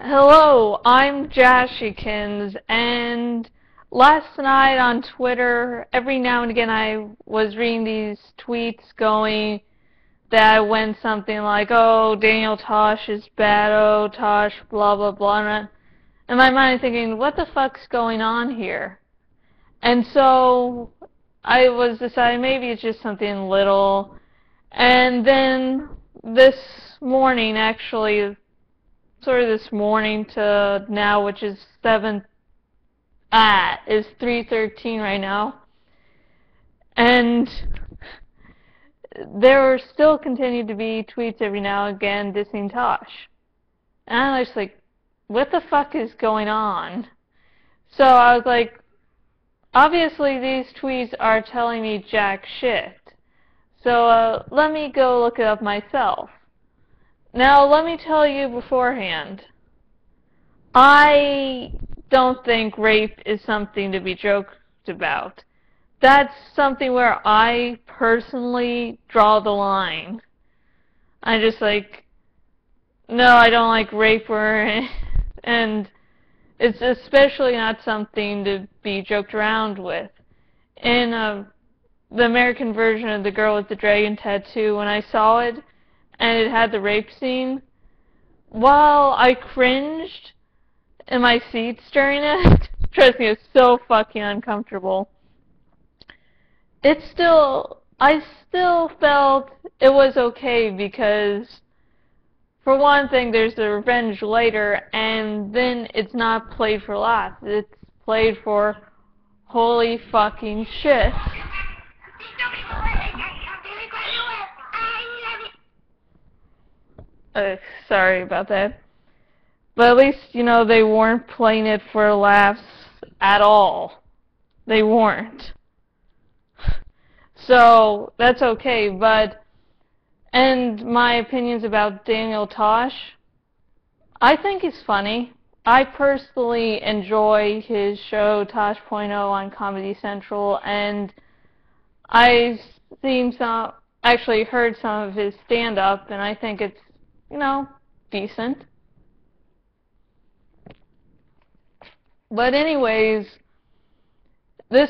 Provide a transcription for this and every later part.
Hello, I'm Jashikins, and last night on Twitter, every now and again I was reading these tweets going that went something like, oh, Daniel Tosh is bad, oh, Tosh, blah, blah, blah, and in my mind thinking, what the fuck's going on here? And so I was deciding maybe it's just something little, and then this morning, actually, sort of this morning to now, which is 3:13 right now, and there were still continued to be tweets every now and again dissing Tosh, and I was like, what the fuck is going on? So I was like, obviously these tweets are telling me jack shit, so let me go look it up myself. Now, let me tell you beforehand, I don't think rape is something to be joked about. That's something where I personally draw the line. I just like, no, I don't like rape, and it's especially not something to be joked around with. In the American version of The Girl with the Dragon Tattoo, when I saw it, and it had the rape scene, while I cringed in my seats during it, trust me, it was so fucking uncomfortable, I still felt it was okay because, for one thing, there's the revenge later, and then it's not played for laughs. It's played for holy fucking shit. Sorry about that. But at least, you know, they weren't playing it for laughs at all. They weren't. So, that's okay, and my opinions about Daniel Tosh, I think he's funny. I personally enjoy his show Tosh.0 on Comedy Central, and I've actually heard some of his stand-up, and I think it's, you know, decent. But anyways, this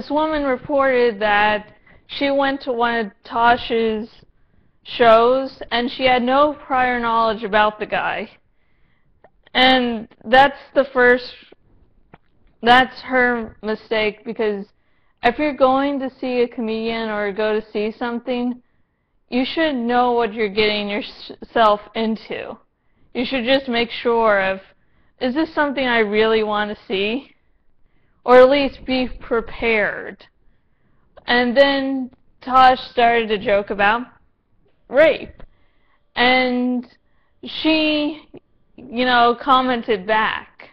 woman reported that she went to one of Tosh's shows and she had no prior knowledge about the guy. And that's her mistake, because if you're going to see a comedian or go to see something, you should know what you're getting yourself into. You should just make sure of, is this something I really want to see? Or at least be prepared. And then Tosh started to joke about rape. And she, you know, commented back,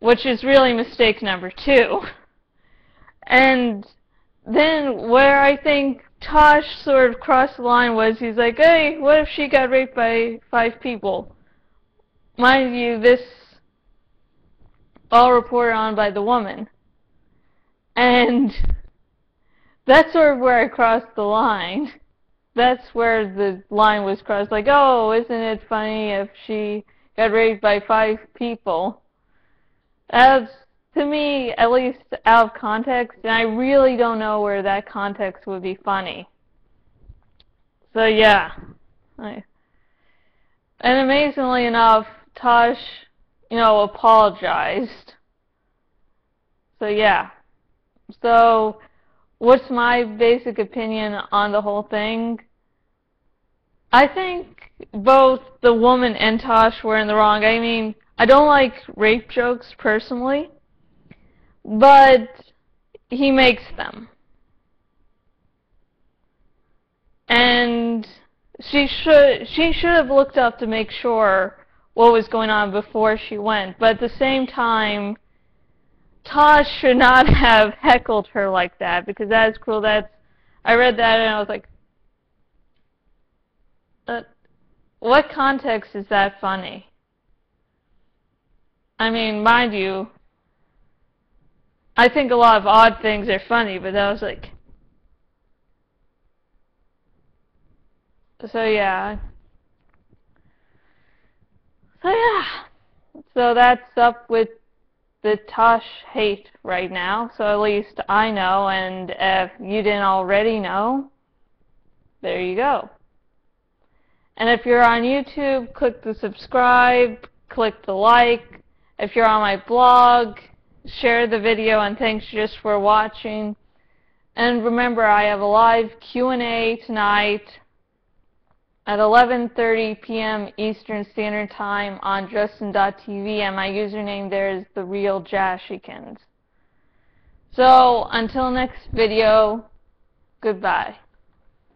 which is really mistake number 2. And then where I think Tosh sort of crossed the line was, he's like, hey, what if she got raped by 5 people? Mind you, this all reported on by the woman. And that's sort of where I crossed the line. That's where the line was crossed. Like, oh, isn't it funny if she got raped by 5 people? That's, to me, at least out of context, and I really don't know where that context would be funny. So, yeah. And amazingly enough, Tosh, you know, apologized. So, yeah. So, what's my basic opinion on the whole thing? I think both the woman and Tosh were in the wrong. I mean, I don't like rape jokes personally, but he makes them. And she should have looked up to make sure what was going on before she went. But at the same time, Tosh should not have heckled her like that, because that is cruel. I read that and I was like, what context is that funny? I mean, mind you, I think a lot of odd things are funny, but that was like, so yeah. So yeah, so that's up with the Tosh hate right now, so at least I know, and if you didn't already know, there you go. And if you're on YouTube, click the subscribe, click the like. If you're on my blog, share the video, and thanks just for watching. And remember, I have a live Q&A tonight at 11:30 p.m. Eastern Standard Time on Justin.tv, and my username there is TheRealJashikins. So, until next video, goodbye.